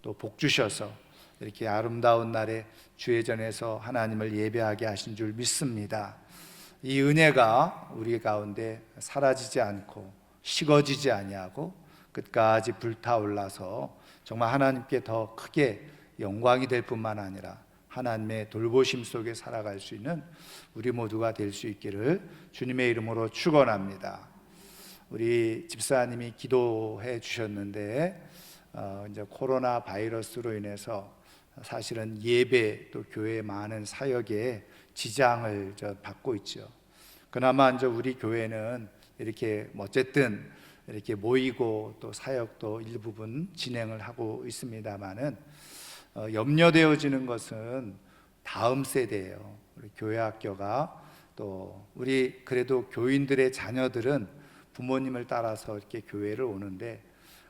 또 복 주셔서 이렇게 아름다운 날에 주의 전에서 하나님을 예배하게 하신 줄 믿습니다. 이 은혜가 우리 가운데 사라지지 않고 식어지지 아니하고 끝까지 불타올라서 정말 하나님께 더 크게 영광이 될 뿐만 아니라 하나님의 돌보심 속에 살아갈 수 있는 우리 모두가 될 수 있기를 주님의 이름으로 축원합니다. 우리 집사님이 기도해 주셨는데 이제 코로나 바이러스로 인해서 사실은 예배 또 교회의 많은 사역에 지장을 받고 있죠. 그나마 이제 우리 교회는 이렇게 어쨌든 이렇게 모이고 또 사역도 일부분 진행을 하고 있습니다만은 염려되어지는 것은 다음 세대예요. 우리 교회 학교가 또 우리 그래도 교인들의 자녀들은 부모님을 따라서 이렇게 교회를 오는데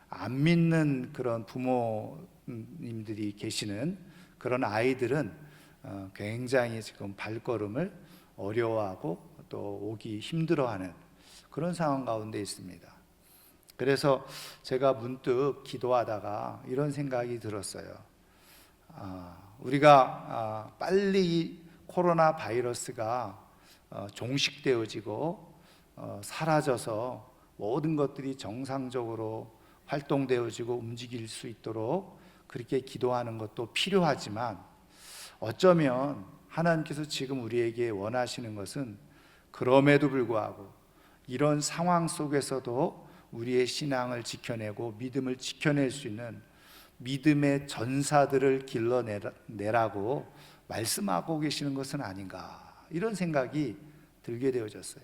안 믿는 그런 부모님들이 계시는 그런 아이들은 굉장히 지금 발걸음을 어려워하고 또 오기 힘들어하는 그런 상황 가운데 있습니다. 그래서 제가 문득 기도하다가 이런 생각이 들었어요. 우리가 빨리 코로나 바이러스가 종식되어지고 사라져서 모든 것들이 정상적으로 활동되어지고 움직일 수 있도록 그렇게 기도하는 것도 필요하지만 어쩌면 하나님께서 지금 우리에게 원하시는 것은 그럼에도 불구하고 이런 상황 속에서도 우리의 신앙을 지켜내고 믿음을 지켜낼 수 있는 믿음의 전사들을 길러내라고 말씀하고 계시는 것은 아닌가, 이런 생각이 들게 되어졌어요.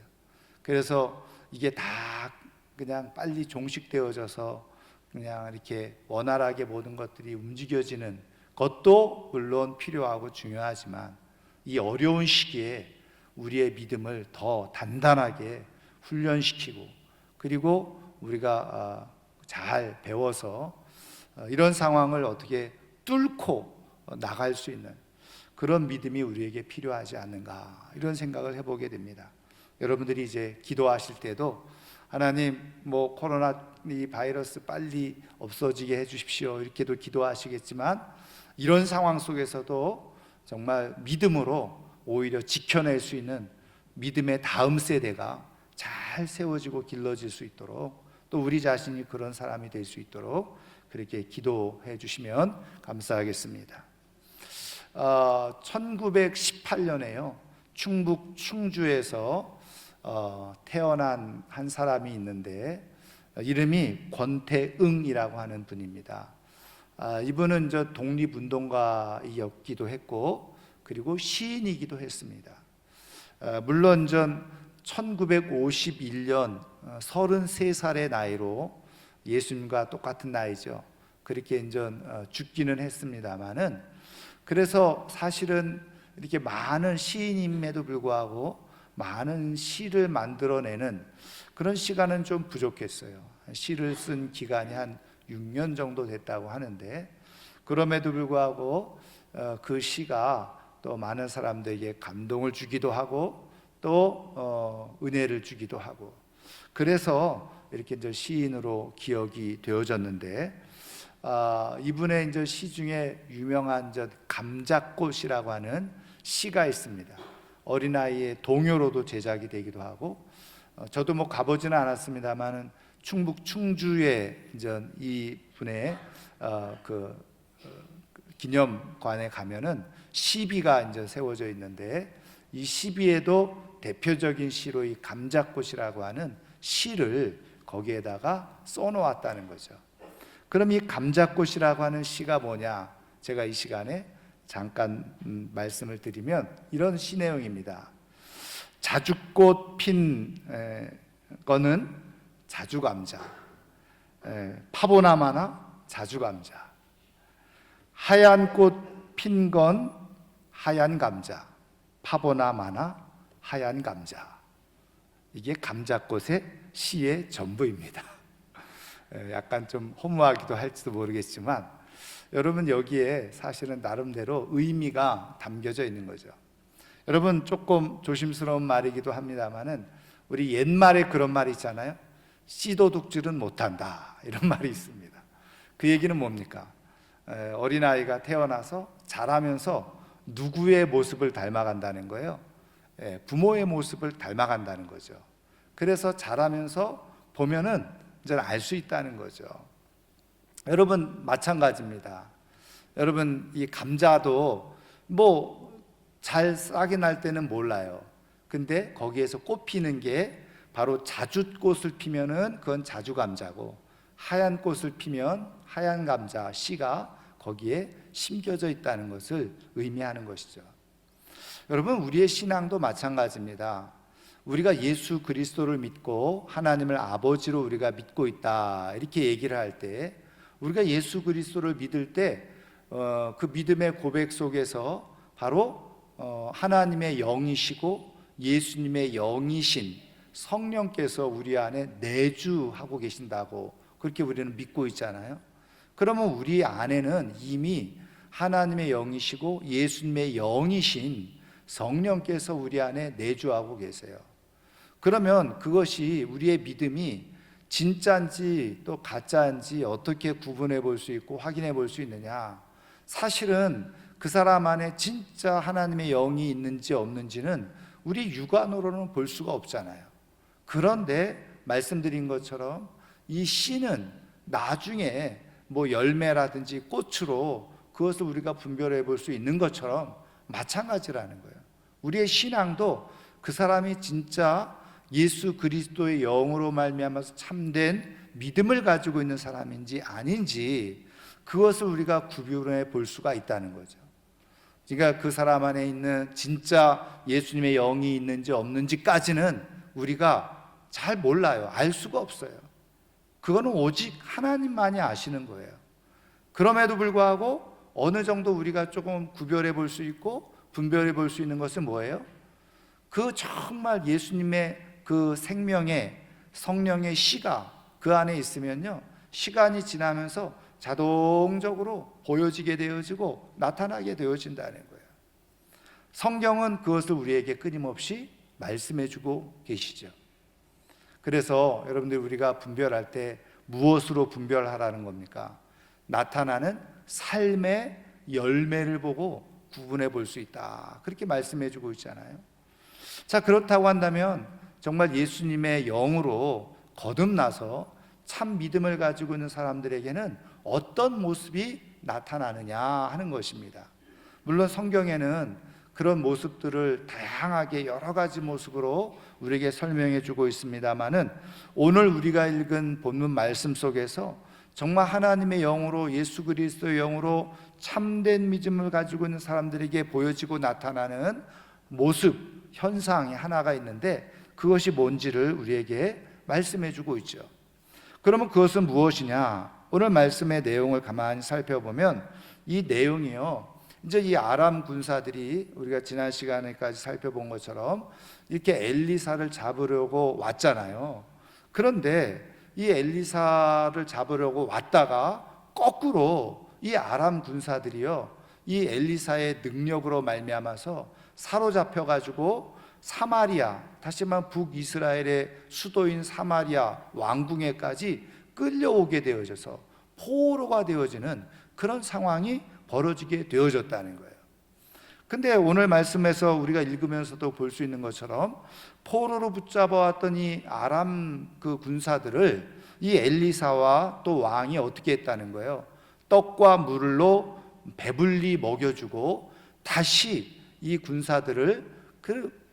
그래서 이게 다 그냥 빨리 종식되어져서 그냥 이렇게 원활하게 모든 것들이 움직여지는 것도 물론 필요하고 중요하지만 이 어려운 시기에 우리의 믿음을 더 단단하게 훈련시키고 그리고 우리가 잘 배워서 이런 상황을 어떻게 뚫고 나갈 수 있는 그런 믿음이 우리에게 필요하지 않는가, 이런 생각을 해보게 됩니다. 여러분들이 이제 기도하실 때도 하나님 코로나 이 바이러스 빨리 없어지게 해주십시오 이렇게도 기도하시겠지만 이런 상황 속에서도 정말 믿음으로 오히려 지켜낼 수 있는 믿음의 다음 세대가 잘 세워지고 길러질 수 있도록 또 우리 자신이 그런 사람이 될 수 있도록 그렇게 기도해 주시면 감사하겠습니다. 1918년에요 충북 충주에서 태어난 한 사람이 있는데 이름이 권태응이라고 하는 분입니다. 이분은 독립운동가이었기도 했고 그리고 시인이기도 했습니다. 물론 1951년 33살의 나이로 예수님과 똑같은 나이죠. 그렇게 죽기는 했습니다만은 그래서 사실은 이렇게 많은 시인임에도 불구하고 많은 시를 만들어내는 그런 시간은 좀 부족했어요. 시를 쓴 기간이 한 6년 정도 됐다고 하는데 그럼에도 불구하고 그 시가 또 많은 사람들에게 감동을 주기도 하고 또 은혜를 주기도 하고 그래서 이렇게 시인으로 기억이 되어졌는데 이분의 시 중에 유명한 감자꽃이라고 하는 시가 있습니다. 어린아이의 동요로도 제작이 되기도 하고 저도 가보지는 않았습니다만은 충북 충주에 이 분의 그 기념관에 가면은 시비가 세워져 있는데 이 시비에도 대표적인 시로 이 감자꽃이라고 하는 시를 거기에다가 써놓았다는 거죠. 그럼 이 감자꽃이라고 하는 시가 뭐냐? 제가 이 시간에 잠깐 말씀을 드리면 이런 시 내용입니다. 자주꽃 핀 거는 자주감자, 파보나마나 자주감자, 하얀 꽃 핀 건 하얀 감자, 파보나마나 하얀 감자. 이게 감자꽃의 시의 전부입니다. 약간 좀 허무하기도 할지도 모르겠지만 여러분 여기에 사실은 나름대로 의미가 담겨져 있는 거죠. 여러분 조금 조심스러운 말이기도 합니다만은 우리 옛말에 그런 말이 있잖아요. 씨도둑질은 못한다, 이런 말이 있습니다. 그 얘기는 뭡니까? 어린아이가 태어나서 자라면서 누구의 모습을 닮아간다는 거예요? 부모의 모습을 닮아간다는 거죠. 그래서 자라면서 보면은 이제 알 수 있다는 거죠. 여러분 마찬가지입니다. 여러분 이 감자도 뭐 잘 싹이 날 때는 몰라요. 근데 거기에서 꽃 피는 게 바로 자주꽃을 피면은 그건 자주감자고, 하얀 꽃을 피면 하얀 감자 씨가 거기에 심겨져 있다는 것을 의미하는 것이죠. 여러분 우리의 신앙도 마찬가지입니다. 우리가 예수 그리스도를 믿고 하나님을 아버지로 우리가 믿고 있다 이렇게 얘기를 할 때, 우리가 예수 그리스도를 믿을 때 그 믿음의 고백 속에서 바로 하나님의 영이시고 예수님의 영이신 성령께서 우리 안에 내주하고 계신다고 그렇게 우리는 믿고 있잖아요. 그러면 우리 안에는 이미 하나님의 영이시고 예수님의 영이신 성령께서 우리 안에 내주하고 계세요. 그러면 그것이 우리의 믿음이 진짜인지 또 가짜인지 어떻게 구분해 볼 수 있고 확인해 볼 수 있느냐? 사실은 그 사람 안에 진짜 하나님의 영이 있는지 없는지는 우리 육안으로는 볼 수가 없잖아요. 그런데 말씀드린 것처럼 이 씨는 나중에 뭐 열매라든지 꽃으로 그것을 우리가 분별해 볼 수 있는 것처럼 마찬가지라는 거예요. 우리의 신앙도 그 사람이 진짜 예수 그리스도의 영으로 말미암아서 참된 믿음을 가지고 있는 사람인지 아닌지 그것을 우리가 구분해 볼 수가 있다는 거죠. 그러니까 그 사람 안에 있는 진짜 예수님의 영이 있는지 없는지까지는 우리가 잘 몰라요. 알 수가 없어요. 그거는 오직 하나님만이 아시는 거예요. 그럼에도 불구하고 어느 정도 우리가 조금 구별해 볼 수 있고 분별해 볼 수 있는 것은 뭐예요? 그 정말 예수님의 그 생명의 성령의 씨가 그 안에 있으면요, 시간이 지나면서 자동적으로 보여지게 되어지고 나타나게 되어진다는 거예요. 성경은 그것을 우리에게 끊임없이 말씀해 주고 계시죠. 그래서 여러분들 우리가 분별할 때 무엇으로 분별하라는 겁니까? 나타나는 삶의 열매를 보고 구분해 볼 수 있다, 그렇게 말씀해 주고 있잖아요. 자, 그렇다고 한다면 정말 예수님의 영으로 거듭나서 참 믿음을 가지고 있는 사람들에게는 어떤 모습이 나타나느냐 하는 것입니다. 물론 성경에는 그런 모습들을 다양하게 여러 가지 모습으로 우리에게 설명해 주고 있습니다만은, 오늘 우리가 읽은 본문 말씀 속에서 정말 하나님의 영으로 예수 그리스도의 영으로 참된 믿음을 가지고 있는 사람들에게 보여지고 나타나는 모습, 현상이 하나가 있는데 그것이 뭔지를 우리에게 말씀해 주고 있죠. 그러면 그것은 무엇이냐? 오늘 말씀의 내용을 가만히 살펴보면 이 내용이요, 이제 이 아람 군사들이 우리가 지난 시간에까지 살펴본 것처럼 이렇게 엘리사를 잡으려고 왔잖아요. 그런데 이 엘리사를 잡으려고 왔다가 거꾸로 이 아람 군사들이요, 이 엘리사의 능력으로 말미암아서 사로잡혀 가지고 사마리아, 다시 말하면 북이스라엘의 수도인 사마리아 왕궁에까지 끌려오게 되어져서 포로가 되어지는 그런 상황이 벌어지게 되어졌다는 거예요. 근데 오늘 말씀에서 우리가 읽으면서도 볼 수 있는 것처럼 포로로 붙잡아왔던 이 아람 그 군사들을 이 엘리사와 또 왕이 어떻게 했다는 거예요? 떡과 물로 배불리 먹여주고 다시 이 군사들을 그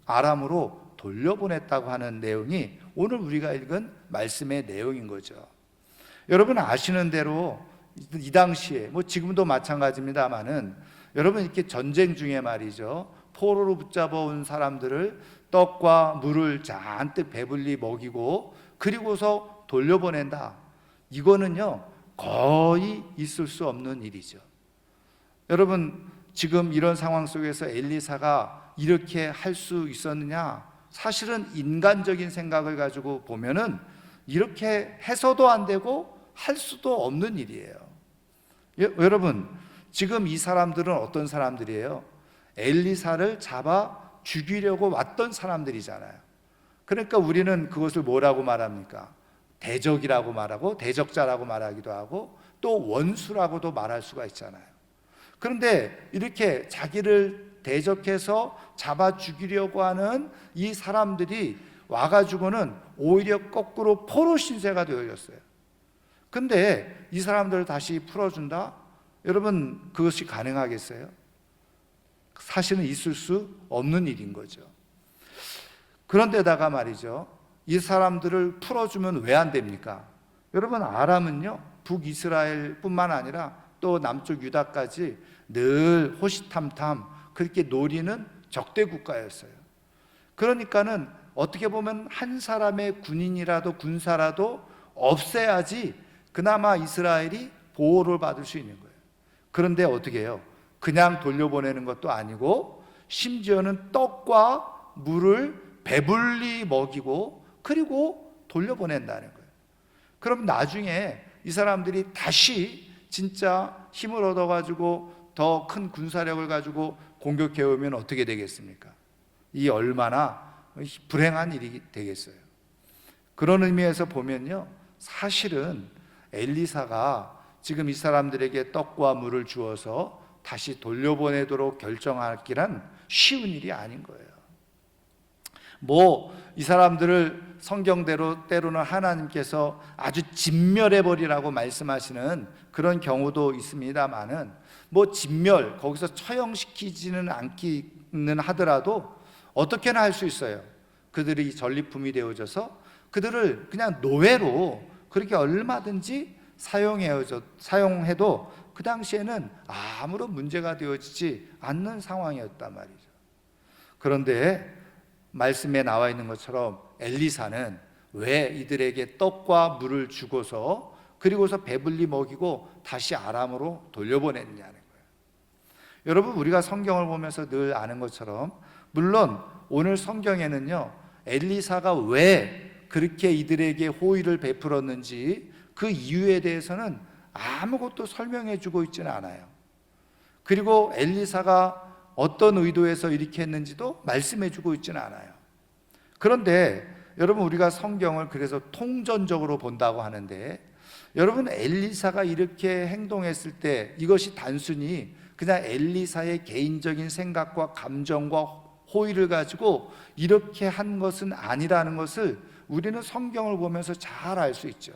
아람으로 돌려보냈다고 하는 내용이 오늘 우리가 읽은 말씀의 내용인 거죠. 여러분 아시는 대로 이 당시에 뭐 지금도 마찬가지입니다만은, 여러분 이렇게 전쟁 중에 말이죠, 포로로 붙잡아온 사람들을 떡과 물을 잔뜩 배불리 먹이고 그리고서 돌려보낸다, 이거는요 거의 있을 수 없는 일이죠. 여러분 지금 이런 상황 속에서 엘리사가 이렇게 할 수 있었느냐? 사실은 인간적인 생각을 가지고 보면은 이렇게 해서도 안 되고 할 수도 없는 일이에요. 여러분 지금 이 사람들은 어떤 사람들이에요? 엘리사를 잡아 죽이려고 왔던 사람들이잖아요. 그러니까 우리는 그것을 뭐라고 말합니까? 대적이라고 말하고 대적자라고 말하기도 하고 또 원수라고도 말할 수가 있잖아요. 그런데 이렇게 자기를 대적해서 잡아 죽이려고 하는 이 사람들이 와가지고는 오히려 거꾸로 포로 신세가 되어졌어요. 근데 이 사람들을 다시 풀어준다? 여러분, 그것이 가능하겠어요? 사실은 있을 수 없는 일인 거죠. 그런데다가 말이죠, 이 사람들을 풀어주면 왜 안 됩니까? 여러분, 아람은요, 북이스라엘 뿐만 아니라 또 남쪽 유다까지 늘 호시탐탐 그렇게 노리는 적대 국가였어요. 그러니까는 어떻게 보면 한 사람의 군인이라도 군사라도 없애야지 그나마 이스라엘이 보호를 받을 수 있는 거예요. 그런데 어떻게 해요? 그냥 돌려보내는 것도 아니고 심지어는 떡과 물을 배불리 먹이고 그리고 돌려보낸다는 거예요. 그럼 나중에 이 사람들이 다시 진짜 힘을 얻어가지고 더 큰 군사력을 가지고 공격해 오면 어떻게 되겠습니까? 이 얼마나 불행한 일이 되겠어요. 그런 의미에서 보면요, 사실은 엘리사가 지금 이 사람들에게 떡과 물을 주어서 다시 돌려보내도록 결정하기란 쉬운 일이 아닌 거예요. 이 사람들을 성경대로 때로는 하나님께서 아주 진멸해버리라고 말씀하시는 그런 경우도 있습니다만은 진멸, 거기서 처형시키지는 않기는 하더라도 어떻게나 할 수 있어요. 그들이 전리품이 되어져서 그들을 그냥 노예로 그렇게 얼마든지 사용해도 그 당시에는 아무런 문제가 되어지지 않는 상황이었단 말이죠. 그런데 말씀에 나와 있는 것처럼 엘리사는 왜 이들에게 떡과 물을 주고서 그리고서 배불리 먹이고 다시 아람으로 돌려보냈냐는 거예요. 여러분, 우리가 성경을 보면서 늘 아는 것처럼 물론 오늘 성경에는요, 엘리사가 왜 그렇게 이들에게 호의를 베풀었는지 그 이유에 대해서는 아무것도 설명해 주고 있지는 않아요. 그리고 엘리사가 어떤 의도에서 이렇게 했는지도 말씀해 주고 있지는 않아요. 그런데 여러분, 우리가 성경을 그래서 통전적으로 본다고 하는데, 여러분, 엘리사가 이렇게 행동했을 때 이것이 단순히 그냥 엘리사의 개인적인 생각과 감정과 호의를 가지고 이렇게 한 것은 아니라는 것을 우리는 성경을 보면서 잘 알 수 있죠.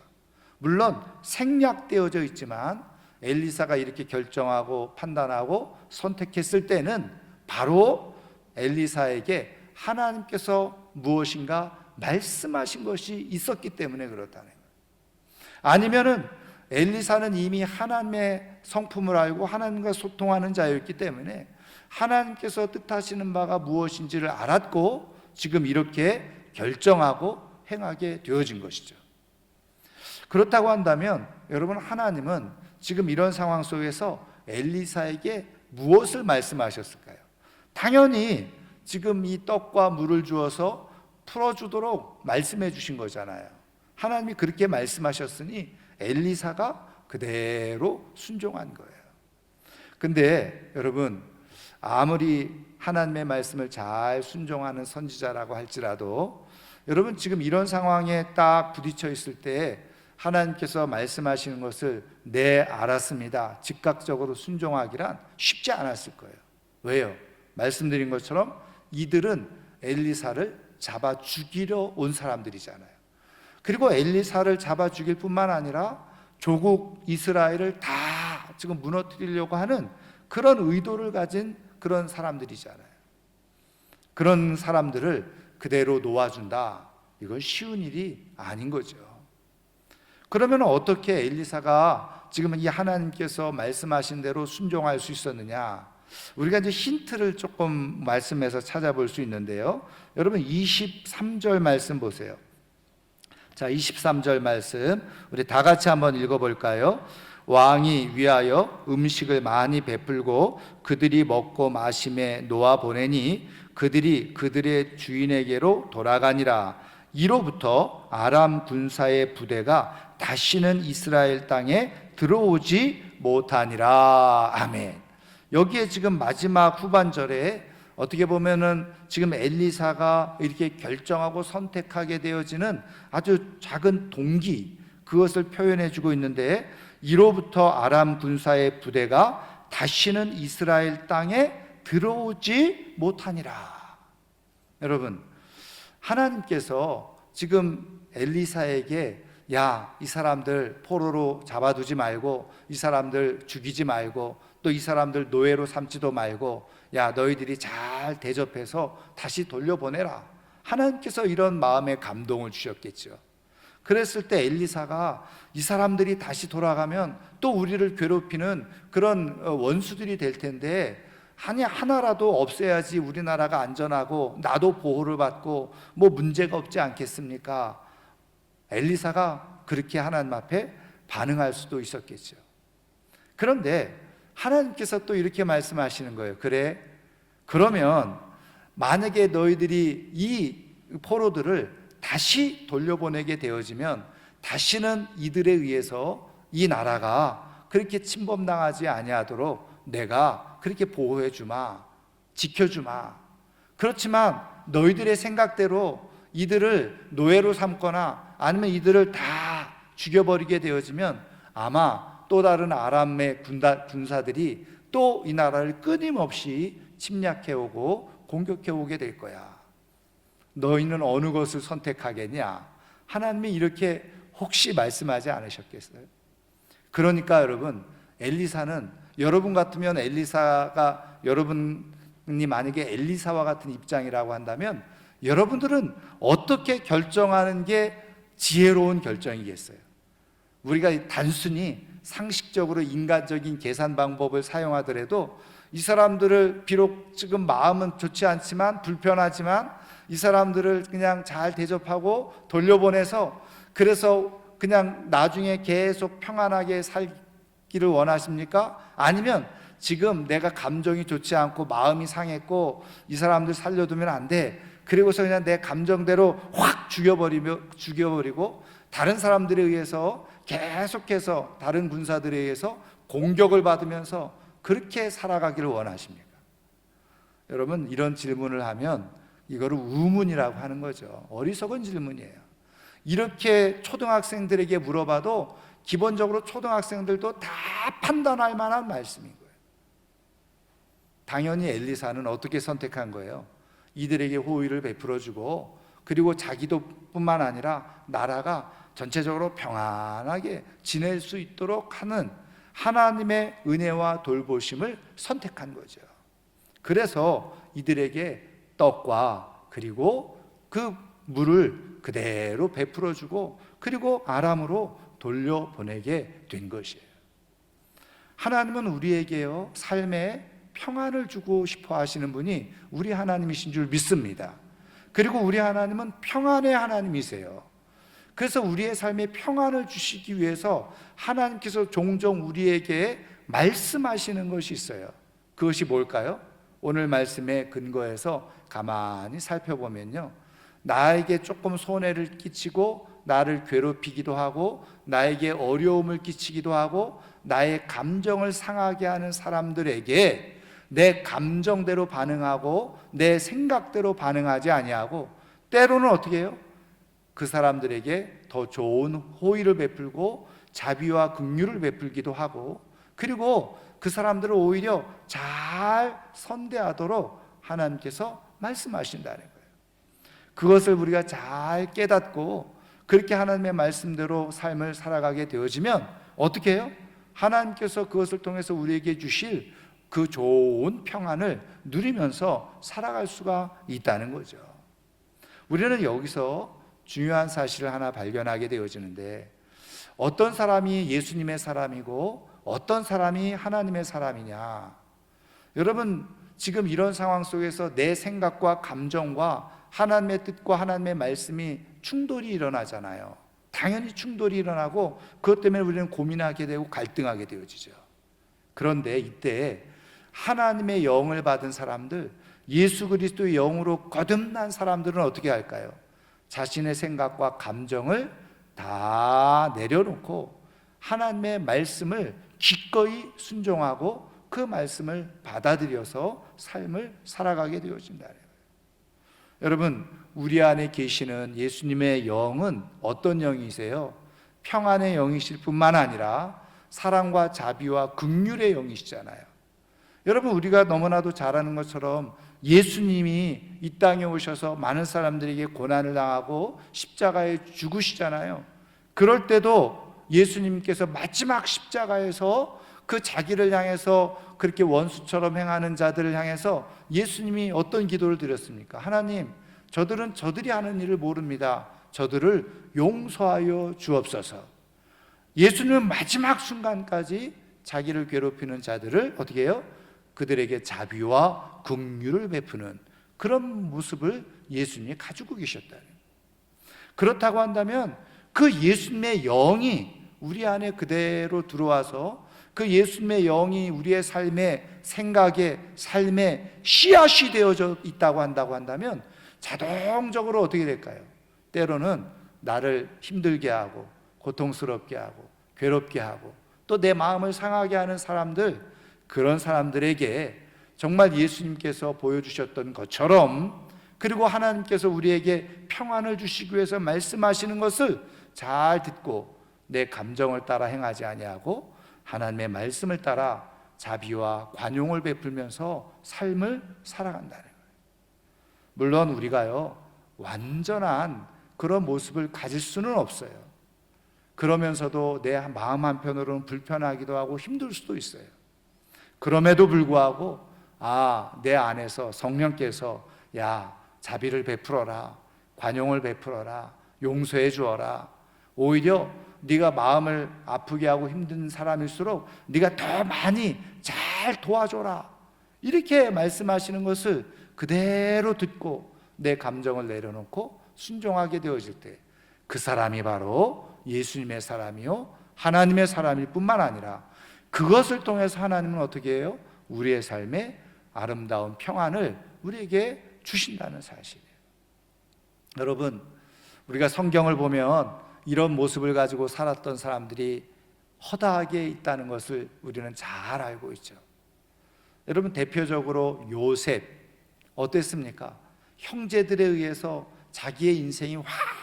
물론 생략되어져 있지만 엘리사가 이렇게 결정하고 판단하고 선택했을 때는 바로 엘리사에게 하나님께서 무엇인가 말씀하신 것이 있었기 때문에 그렇다는 거예요. 아니면은 엘리사는 이미 하나님의 성품을 알고 하나님과 소통하는 자였기 때문에 하나님께서 뜻하시는 바가 무엇인지를 알았고 지금 이렇게 결정하고 행하게 되어진 것이죠. 그렇다고 한다면 여러분, 하나님은 지금 이런 상황 속에서 엘리사에게 무엇을 말씀하셨을까요? 당연히 지금 이 떡과 물을 주어서 풀어주도록 말씀해 주신 거잖아요. 하나님이 그렇게 말씀하셨으니 엘리사가 그대로 순종한 거예요. 근데 여러분, 아무리 하나님의 말씀을 잘 순종하는 선지자라고 할지라도 여러분, 지금 이런 상황에 딱 부딪혀 있을 때 하나님께서 말씀하시는 것을 네, 알았습니다, 즉각적으로 순종하기란 쉽지 않았을 거예요. 왜요? 말씀드린 것처럼 이들은 엘리사를 잡아 죽이려 온 사람들이잖아요. 그리고 엘리사를 잡아 죽일 뿐만 아니라 조국 이스라엘을 다 지금 무너뜨리려고 하는 그런 의도를 가진 그런 사람들이잖아요. 그런 사람들을 그대로 놓아준다, 이건 쉬운 일이 아닌 거죠. 그러면 어떻게 엘리사가 지금 이 하나님께서 말씀하신 대로 순종할 수 있었느냐? 우리가 이제 힌트를 조금 말씀해서 찾아볼 수 있는데요. 여러분, 23절 말씀 보세요. 자, 23절 말씀 우리 다 같이 한번 읽어볼까요? 왕이 위하여 음식을 많이 베풀고 그들이 먹고 마심에 놓아 보내니 그들이 그들의 주인에게로 돌아가니라. 이로부터 아람 군사의 부대가 다시는 이스라엘 땅에 들어오지 못하니라. 아멘. 여기에 지금 마지막 후반절에 어떻게 보면은 지금 엘리사가 이렇게 결정하고 선택하게 되어지는 아주 작은 동기, 그것을 표현해 주고 있는데 이로부터 아람 군사의 부대가 다시는 이스라엘 땅에 들어오지 못하니라. 여러분, 하나님께서 지금 엘리사에게 야, 이 사람들 포로로 잡아두지 말고, 이 사람들 죽이지 말고, 또 이 사람들 노예로 삼지도 말고, 야, 너희들이 잘 대접해서 다시 돌려보내라. 하나님께서 이런 마음에 감동을 주셨겠죠. 그랬을 때 엘리사가 이 사람들이 다시 돌아가면 또 우리를 괴롭히는 그런 원수들이 될 텐데, 아니 하나라도 없애야지 우리나라가 안전하고 나도 보호를 받고 뭐 문제가 없지 않겠습니까? 엘리사가 그렇게 하나님 앞에 반응할 수도 있었겠죠. 그런데 하나님께서 또 이렇게 말씀하시는 거예요. 그래, 그러면 만약에 너희들이 이 포로들을 다시 돌려보내게 되어지면 다시는 이들에 의해서 이 나라가 그렇게 침범당하지 아니하도록 내가 그렇게 보호해 주마, 지켜주마. 그렇지만 너희들의 생각대로 이들을 노예로 삼거나 아니면 이들을 다 죽여버리게 되어지면 아마 또 다른 아람의 군사들이 또 이 나라를 끊임없이 침략해오고 공격해오게 될 거야. 너희는 어느 것을 선택하겠냐? 하나님이 이렇게 혹시 말씀하지 않으셨겠어요? 그러니까 여러분, 엘리사는, 여러분 같으면 엘리사가, 여러분이 만약에 엘리사와 같은 입장이라고 한다면 여러분들은 어떻게 결정하는 게 지혜로운 결정이겠어요? 우리가 단순히 상식적으로 인간적인 계산 방법을 사용하더라도 이 사람들을 비록 지금 마음은 좋지 않지만, 불편하지만 이 사람들을 그냥 잘 대접하고 돌려보내서, 그래서 그냥 나중에 계속 평안하게 살기를 원하십니까? 아니면 지금 내가 감정이 좋지 않고 마음이 상했고 이 사람들 살려두면 안 돼, 그리고서 그냥 내 감정대로 확 죽여버리고 다른 사람들에 의해서 계속해서, 다른 군사들에 의해서 공격을 받으면서 그렇게 살아가기를 원하십니까? 여러분, 이런 질문을 하면 이거를 우문이라고 하는 거죠. 어리석은 질문이에요. 이렇게 초등학생들에게 물어봐도 기본적으로 초등학생들도 다 판단할 만한 말씀인 거예요. 당연히 엘리사는 어떻게 선택한 거예요? 이들에게 호의를 베풀어주고, 그리고 자기도 뿐만 아니라 나라가 전체적으로 평안하게 지낼 수 있도록 하는 하나님의 은혜와 돌보심을 선택한 거죠. 그래서 이들에게 떡과 그리고 그 물을 그대로 베풀어주고, 그리고 아람으로 돌려보내게 된 것이에요. 하나님은 우리에게요, 삶에 평안을 주고 싶어 하시는 분이 우리 하나님이신 줄 믿습니다. 그리고 우리 하나님은 평안의 하나님이세요. 그래서 우리의 삶에 평안을 주시기 위해서 하나님께서 종종 우리에게 말씀하시는 것이 있어요. 그것이 뭘까요? 오늘 말씀에 근거해서 가만히 살펴보면요, 나에게 조금 손해를 끼치고 나를 괴롭히기도 하고 나에게 어려움을 끼치기도 하고 나의 감정을 상하게 하는 사람들에게 내 감정대로 반응하고 내 생각대로 반응하지 아니하고, 때로는 어떻게 해요? 그 사람들에게 더 좋은 호의를 베풀고 자비와 긍휼을 베풀기도 하고, 그리고 그 사람들을 오히려 잘 선대하도록 하나님께서 말씀하신다는 거예요. 그것을 우리가 잘 깨닫고 그렇게 하나님의 말씀대로 삶을 살아가게 되어지면 어떻게 해요? 하나님께서 그것을 통해서 우리에게 주실 그 좋은 평안을 누리면서 살아갈 수가 있다는 거죠. 우리는 여기서 중요한 사실을 하나 발견하게 되어지는데, 어떤 사람이 예수님의 사람이고 어떤 사람이 하나님의 사람이냐. 여러분, 지금 이런 상황 속에서 내 생각과 감정과 하나님의 뜻과 하나님의 말씀이 충돌이 일어나잖아요. 당연히 충돌이 일어나고 그것 때문에 우리는 고민하게 되고 갈등하게 되어지죠. 그런데 이때 하나님의 영을 받은 사람들, 예수 그리스도의 영으로 거듭난 사람들은 어떻게 할까요? 자신의 생각과 감정을 다 내려놓고 하나님의 말씀을 기꺼이 순종하고 그 말씀을 받아들여서 삶을 살아가게 되어진다는 거예요. 여러분, 우리 안에 계시는 예수님의 영은 어떤 영이세요? 평안의 영이실 뿐만 아니라 사랑과 자비와 긍휼의 영이시잖아요. 여러분, 우리가 너무나도 잘 아는 것처럼 예수님이 이 땅에 오셔서 많은 사람들에게 고난을 당하고 십자가에 죽으시잖아요. 그럴 때도 예수님께서 마지막 십자가에서 그 자기를 향해서 그렇게 원수처럼 행하는 자들을 향해서 예수님이 어떤 기도를 드렸습니까? 하나님, 저들은 저들이 하는 일을 모릅니다. 저들을 용서하여 주옵소서. 예수님은 마지막 순간까지 자기를 괴롭히는 자들을 어떻게 해요? 그들에게 자비와 긍휼을 베푸는 그런 모습을 예수님이 가지고 계셨다. 그렇다고 한다면 그 예수님의 영이 우리 안에 그대로 들어와서 그 예수님의 영이 우리의 삶의 생각에 삶의 씨앗이 되어져 있다고 한다면 자동적으로 어떻게 될까요? 때로는 나를 힘들게 하고 고통스럽게 하고 괴롭게 하고 또 내 마음을 상하게 하는 사람들, 그런 사람들에게 정말 예수님께서 보여주셨던 것처럼, 그리고 하나님께서 우리에게 평안을 주시기 위해서 말씀하시는 것을 잘 듣고 내 감정을 따라 행하지 아니하고 하나님의 말씀을 따라 자비와 관용을 베풀면서 삶을 살아간다는 거예요. 물론 우리가요, 완전한 그런 모습을 가질 수는 없어요. 그러면서도 내 마음 한편으로는 불편하기도 하고 힘들 수도 있어요. 그럼에도 불구하고 내 안에서 성령께서 자비를 베풀어라, 관용을 베풀어라, 용서해 주어라. 오히려 네가 마음을 아프게 하고 힘든 사람일수록 네가 더 많이 잘 도와줘라, 이렇게 말씀하시는 것을 그대로 듣고 내 감정을 내려놓고 순종하게 되어질 때 그 사람이 바로 예수님의 사람이요 하나님의 사람일 뿐만 아니라 그것을 통해서 하나님은 어떻게 해요? 우리의 삶에 아름다운 평안을 우리에게 주신다는 사실이에요. 여러분, 우리가 성경을 보면 이런 모습을 가지고 살았던 사람들이 허다하게 있다는 것을 우리는 잘 알고 있죠. 여러분, 대표적으로 요셉 어땠습니까? 형제들에 의해서 자기의 인생이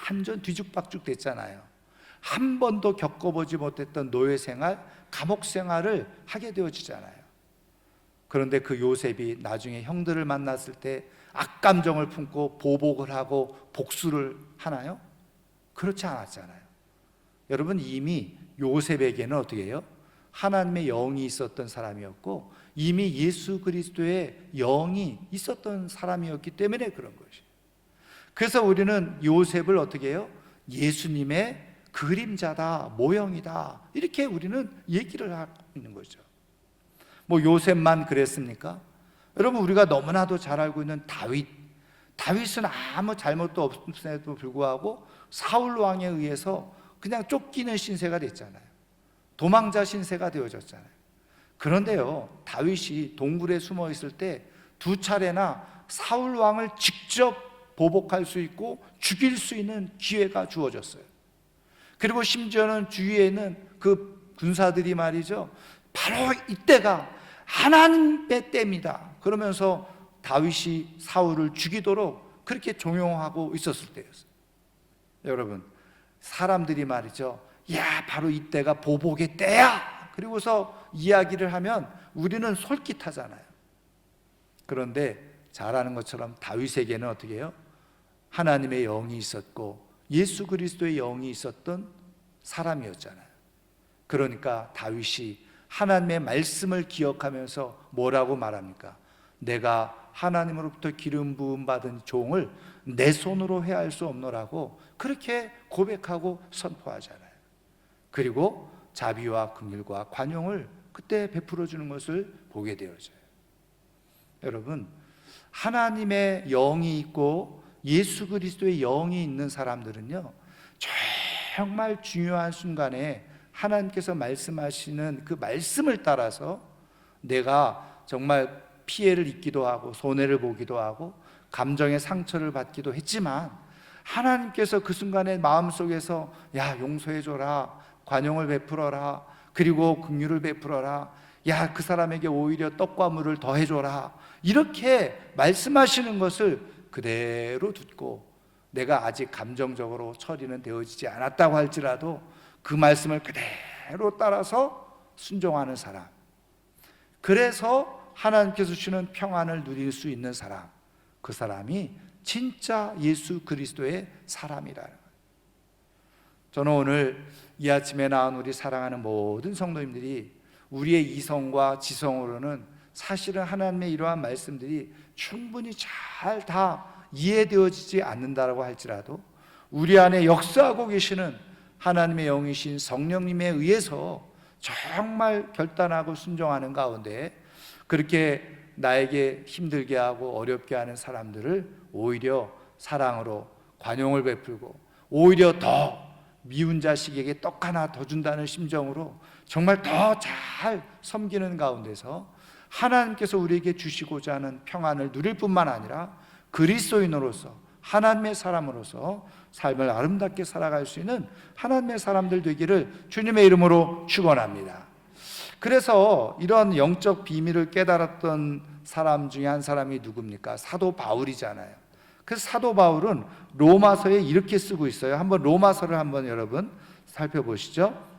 완전 뒤죽박죽 됐잖아요. 한 번도 겪어보지 못했던 노예 생활, 감옥 생활을 하게 되어지잖아요. 그런데 그 요셉이 나중에 형들을 만났을 때 악감정을 품고 보복을 하고 복수를 하나요? 그렇지 않았잖아요. 여러분, 이미 요셉에게는 어떻게 해요? 하나님의 영이 있었던 사람이었고 이미 예수 그리스도의 영이 있었던 사람이었기 때문에 그런 것이에요. 그래서 우리는 요셉을 어떻게 해요? 예수님의 그림자다, 모형이다, 이렇게 우리는 얘기를 하고 있는 거죠. 요셉만 그랬습니까? 여러분, 우리가 너무나도 잘 알고 있는 다윗은 아무 잘못도 없음에도 불구하고 사울 왕에 의해서 그냥 쫓기는 신세가 됐잖아요. 도망자 신세가 되어졌잖아요. 그런데요, 다윗이 동굴에 숨어 있을 때 두 차례나 사울 왕을 직접 보복할 수 있고 죽일 수 있는 기회가 주어졌어요. 그리고 심지어는 주위에는 그 군사들이 말이죠, 바로 이때가 하나님의 때입니다 그러면서 다윗이 사울을 죽이도록 그렇게 종용하고 있었을 때였어요. 여러분, 사람들이 말이죠, 바로 이때가 보복의 때야, 그리고서 이야기를 하면 우리는 솔깃하잖아요. 그런데 잘 아는 것처럼 다윗에게는 어떻게 해요? 하나님의 영이 있었고 예수 그리스도의 영이 있었던 사람이었잖아요. 그러니까 다윗이 하나님의 말씀을 기억하면서 뭐라고 말합니까? 내가 하나님으로부터 기름 부음 받은 종을 내 손으로 해할 수 없노라고 그렇게 고백하고 선포하잖아요. 그리고 자비와 긍휼과 관용을 그때 베풀어 주는 것을 보게 되어져요. 여러분, 하나님의 영이 있고 예수 그리스도의 영이 있는 사람들은요, 정말 중요한 순간에 하나님께서 말씀하시는 그 말씀을 따라서 내가 정말 피해를 입기도 하고 손해를 보기도 하고 감정의 상처를 받기도 했지만 하나님께서 그 순간에 마음속에서 용서해줘라, 관용을 베풀어라, 그리고 긍휼을 베풀어라, 그 사람에게 오히려 떡과 물을 더해줘라, 이렇게 말씀하시는 것을 그대로 듣고 내가 아직 감정적으로 처리는 되어지지 않았다고 할지라도 그 말씀을 그대로 따라서 순종하는 사람, 그래서 하나님께서 주시는 평안을 누릴 수 있는 사람, 그 사람이 진짜 예수 그리스도의 사람이라는 거예요. 저는 오늘 이 아침에 나온 우리 사랑하는 모든 성도님들이 우리의 이성과 지성으로는 사실은 하나님의 이러한 말씀들이 충분히 잘 다 이해되어지지 않는다라고 할지라도 우리 안에 역사하고 계시는 하나님의 영이신 성령님에 의해서 정말 결단하고 순종하는 가운데 그렇게 나에게 힘들게 하고 어렵게 하는 사람들을 오히려 사랑으로 관용을 베풀고 오히려 더 미운 자식에게 떡 하나 더 준다는 심정으로 정말 더 잘 섬기는 가운데서 하나님께서 우리에게 주시고자 하는 평안을 누릴 뿐만 아니라 그리스도인으로서 하나님의 사람으로서 삶을 아름답게 살아갈 수 있는 하나님의 사람들 되기를 주님의 이름으로 축원합니다. 그래서 이런 영적 비밀을 깨달았던 사람 중에 한 사람이 누굽니까? 사도 바울이잖아요. 그래서 사도 바울은 로마서에 이렇게 쓰고 있어요. 한번 로마서를 한번 여러분 살펴보시죠.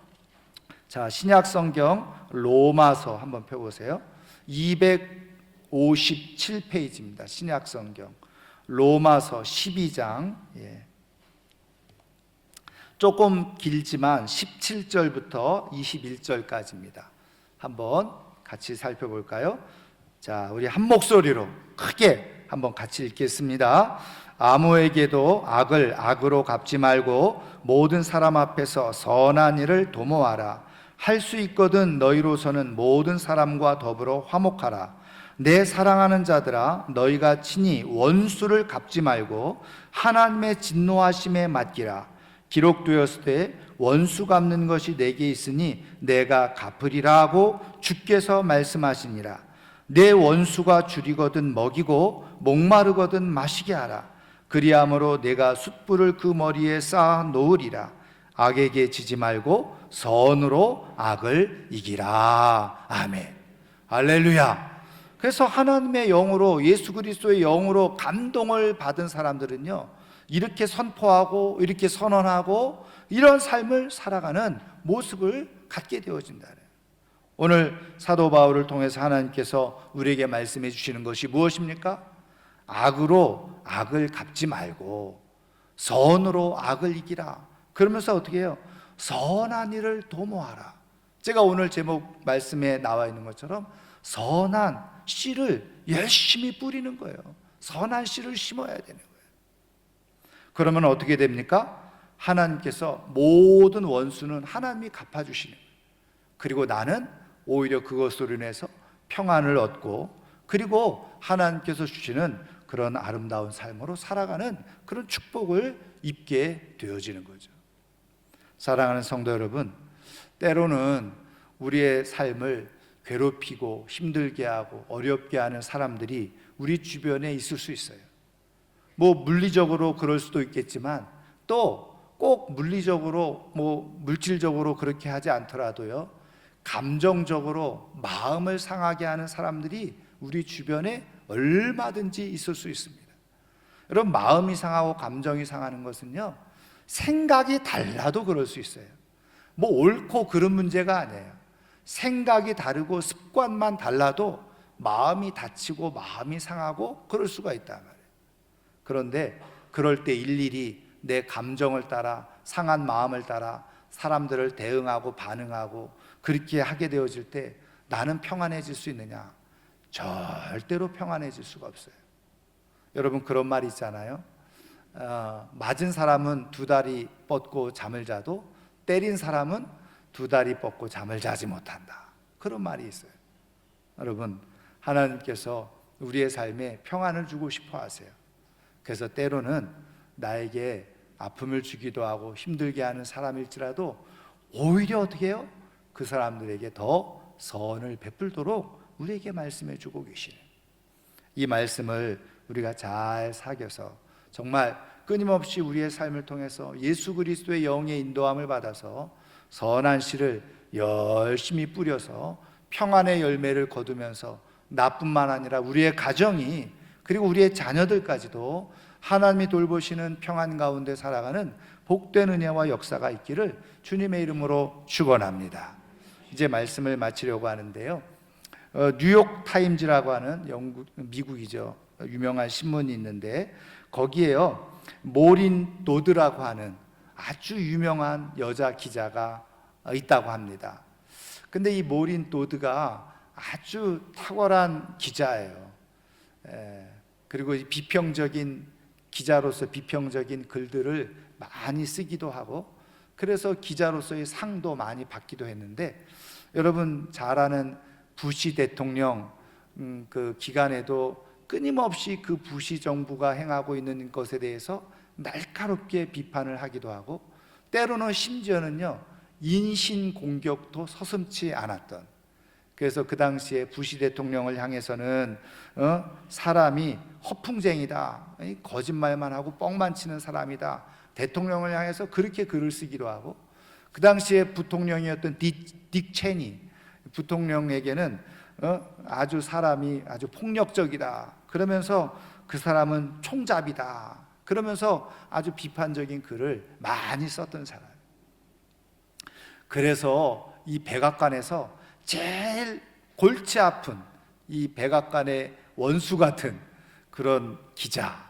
자, 신약 성경 로마서 한번 펴보세요. 257페이지입니다. 신약 성경 로마서 12장. 조금 길지만 17절부터 21절까지입니다. 한번 같이 살펴볼까요? 자, 우리 한 목소리로 크게 한번 같이 읽겠습니다. 아무에게도 악을 악으로 갚지 말고 모든 사람 앞에서 선한 일을 도모하라. 할 수 있거든 너희로서는 모든 사람과 더불어 화목하라. 내 사랑하는 자들아, 너희가 친히 원수를 갚지 말고 하나님의 진노하심에 맡기라. 기록되었을 때 원수 갚는 것이 내게 있으니 내가 갚으리라 하고 주께서 말씀하시니라. 내 원수가 줄이거든 먹이고 목마르거든 마시게 하라. 그리함으로 내가 숯불을 그 머리에 쌓아 놓으리라. 악에게 지지 말고 선으로 악을 이기라. 아멘. 할렐루야. 그래서 하나님의 영으로, 예수 그리스도의 영으로 감동을 받은 사람들은요, 이렇게 선포하고 이렇게 선언하고 이런 삶을 살아가는 모습을 갖게 되어진다. 오늘 사도 바울을 통해서 하나님께서 우리에게 말씀해 주시는 것이 무엇입니까? 악으로 악을 갚지 말고 선으로 악을 이기라. 그러면서 어떻게 해요? 선한 일을 도모하라. 제가 오늘 제목 말씀에 나와 있는 것처럼 선한 씨를 열심히 뿌리는 거예요. 선한 씨를 심어야 되는 거예요. 그러면 어떻게 됩니까? 하나님께서 모든 원수는 하나님이 갚아주시는 거예요. 그리고 나는 오히려 그것으로 인해서 평안을 얻고, 그리고 하나님께서 주시는 그런 아름다운 삶으로 살아가는 그런 축복을 입게 되어지는 거죠. 사랑하는 성도 여러분, 때로는 우리의 삶을 괴롭히고 힘들게 하고 어렵게 하는 사람들이 우리 주변에 있을 수 있어요. 뭐 물리적으로 그럴 수도 있겠지만 또 꼭 물리적으로 물질적으로 그렇게 하지 않더라도요, 감정적으로 마음을 상하게 하는 사람들이 우리 주변에 얼마든지 있을 수 있습니다. 여러분, 마음이 상하고 감정이 상하는 것은요, 생각이 달라도 그럴 수 있어요. 뭐 옳고 그른 문제가 아니에요. 생각이 다르고 습관만 달라도 마음이 다치고 마음이 상하고 그럴 수가 있단 말이에요. 그런데 그럴 때 일일이 내 감정을 따라, 상한 마음을 따라 사람들을 대응하고 반응하고 그렇게 하게 되어질 때 나는 평안해질 수 있느냐? 절대로 평안해질 수가 없어요. 여러분, 그런 말 있잖아요. 맞은 사람은 두 다리 뻗고 잠을 자도 때린 사람은 두 다리 뻗고 잠을 자지 못한다. 그런 말이 있어요. 여러분, 하나님께서 우리의 삶에 평안을 주고 싶어 하세요. 그래서 때로는 나에게 아픔을 주기도 하고 힘들게 하는 사람일지라도 오히려 어떻게 해요? 그 사람들에게 더 선을 베풀도록 우리에게 말씀해 주고 계시는, 이 말씀을 우리가 잘 사겨서 정말 끊임없이 우리의 삶을 통해서 예수 그리스도의 영의 인도함을 받아서 선한 씨를 열심히 뿌려서 평안의 열매를 거두면서 나뿐만 아니라 우리의 가정이, 그리고 우리의 자녀들까지도 하나님이 돌보시는 평안 가운데 살아가는 복된 은혜와 역사가 있기를 주님의 이름으로 축원합니다. 이제 말씀을 마치려고 하는데요. 뉴욕 타임즈라고 하는 미국이죠. 유명한 신문이 있는데 거기에요. 모린 도드라고 하는 아주 유명한 여자 기자가 있다고 합니다. 근데 이 모린 도드가 아주 탁월한 기자예요. 그리고 비평적인 기자로서 비평적인 글들을 많이 쓰기도 하고, 그래서 기자로서의 상도 많이 받기도 했는데, 여러분 잘 아는 부시 대통령 그 기간에도 끊임없이 그 부시 정부가 행하고 있는 것에 대해서 날카롭게 비판을 하기도 하고, 때로는 심지어는요 인신 공격도 서슴지 않았던, 그래서 그 당시에 부시 대통령을 향해서는 사람이 허풍쟁이다, 거짓말만 하고 뻥만 치는 사람이다, 대통령을 향해서 그렇게 글을 쓰기도 하고, 그 당시에 부통령이었던 딕 체니 부통령에게는 아주 사람이 아주 폭력적이다, 그러면서 그 사람은 총잡이다, 그러면서 아주 비판적인 글을 많이 썼던 사람. 그래서 이 백악관에서 제일 골치 아픈 이 백악관의 원수 같은 그런 기자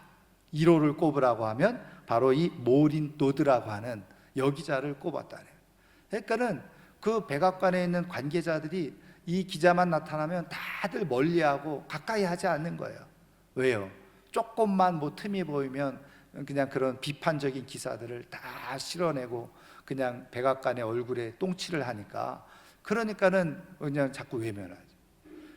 1호를 꼽으라고 하면 바로 이 모린 도드라고 하는 여기자를 꼽았다네요. 그러니까는 그 백악관에 있는 관계자들이 이 기자만 나타나면 다들 멀리하고 가까이 하지 않는 거예요. 왜요? 조금만 뭐 틈이 보이면 그냥 그런 비판적인 기사들을 다 실어내고 그냥 백악관의 얼굴에 똥칠을 하니까, 그러니까는 그냥 자꾸 외면하죠.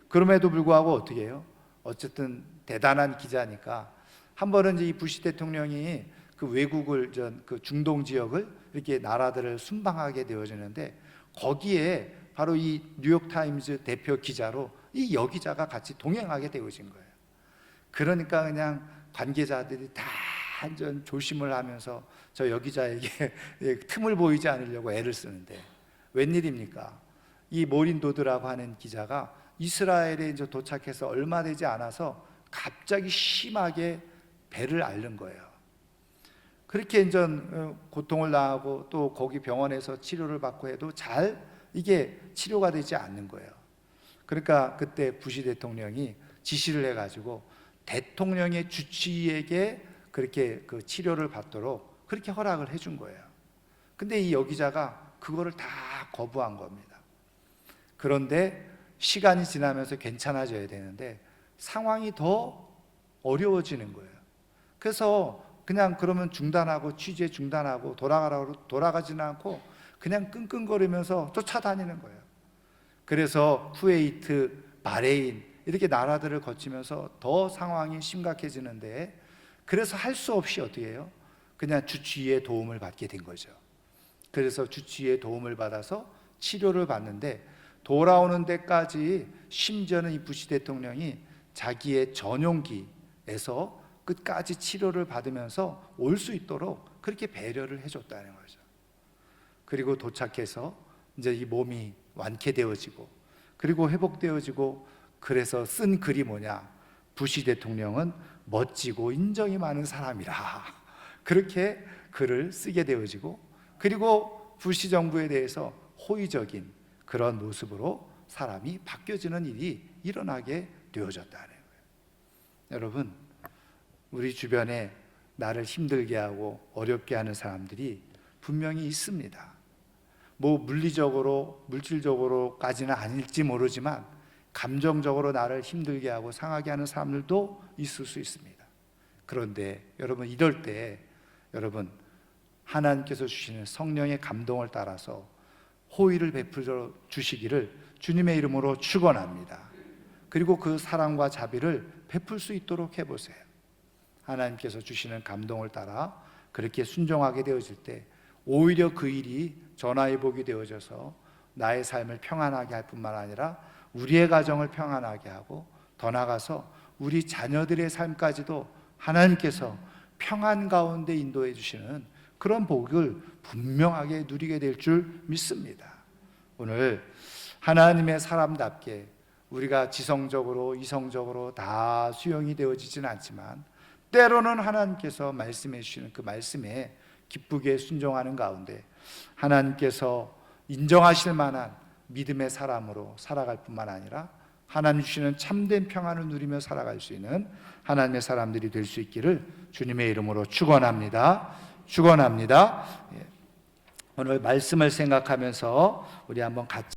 그럼에도 불구하고 어떻게 해요? 어쨌든 대단한 기자니까 한 번은 이제 이 부시 대통령이 그 외국을 그 중동 지역을 이렇게 나라들을 순방하게 되어지는데, 거기에 바로 이 뉴욕 타임즈 대표 기자로 이 여기자가 같이 동행하게 되어진 거예요. 그러니까 그냥 관계자들이 다 완전 조심을 하면서 저 여기자에게 틈을 보이지 않으려고 애를 쓰는데, 웬일입니까? 이 모린 도드라고 하는 기자가 이스라엘에 이제 도착해서 얼마 되지 않아서 갑자기 심하게 배를 앓는 거예요. 그렇게 이제 고통을 당하고 또 거기 병원에서 치료를 받고 해도 잘 이게 치료가 되지 않는 거예요. 그러니까 그때 부시 대통령이 지시를 해가지고 대통령의 주치의에게 그렇게 그 치료를 받도록 그렇게 허락을 해준 거예요. 근데 이 여기자가 그거를 다 거부한 겁니다. 그런데 시간이 지나면서 괜찮아져야 되는데 상황이 더 어려워지는 거예요. 그래서 그냥 그러면 중단하고 취재 중단하고 돌아가지는 않고 그냥 끙끙거리면서 쫓아다니는 거예요. 그래서 쿠웨이트, 바레인 이렇게 나라들을 거치면서 더 상황이 심각해지는데, 그래서 할 수 없이 어떻게 해요? 그냥 주치의의 도움을 받게 된 거죠. 그래서 주치의의 도움을 받아서 치료를 받는데, 돌아오는 데까지 심지어는 이 부시 대통령이 자기의 전용기에서 끝까지 치료를 받으면서 올 수 있도록 그렇게 배려를 해줬다는 거죠. 그리고 도착해서 이제 이 몸이 완쾌되어지고 그리고 회복되어지고, 그래서 쓴 글이 뭐냐? 부시 대통령은 멋지고 인정이 많은 사람이라, 그렇게 글을 쓰게 되어지고, 그리고 부시 정부에 대해서 호의적인 그런 모습으로 사람이 바뀌어지는 일이 일어나게 되어졌다는 거예요. 여러분, 우리 주변에 나를 힘들게 하고 어렵게 하는 사람들이 분명히 있습니다. 뭐 물리적으로 물질적으로까지는 아닐지 모르지만 감정적으로 나를 힘들게 하고 상하게 하는 사람들도 있을 수 있습니다. 그런데 여러분, 이럴 때 여러분, 하나님께서 주시는 성령의 감동을 따라서 호의를 베풀어 주시기를 주님의 이름으로 축원합니다. 그리고 그 사랑과 자비를 베풀 수 있도록 해보세요. 하나님께서 주시는 감동을 따라 그렇게 순종하게 되어질 때 오히려 그 일이 전화위복이 되어져서 나의 삶을 평안하게 할 뿐만 아니라 우리의 가정을 평안하게 하고, 더 나아가서 우리 자녀들의 삶까지도 하나님께서 평안 가운데 인도해 주시는 그런 복을 분명하게 누리게 될 줄 믿습니다. 오늘 하나님의 사람답게 우리가 지성적으로 이성적으로 다 수용이 되어지지는 않지만, 때로는 하나님께서 말씀해 주시는 그 말씀에 기쁘게 순종하는 가운데 하나님께서 인정하실 만한 믿음의 사람으로 살아갈 뿐만 아니라 하나님 주시는 참된 평안을 누리며 살아갈 수 있는 하나님의 사람들이 될 수 있기를 주님의 이름으로 축원합니다. 축원합니다. 오늘 말씀을 생각하면서 우리 한번 같이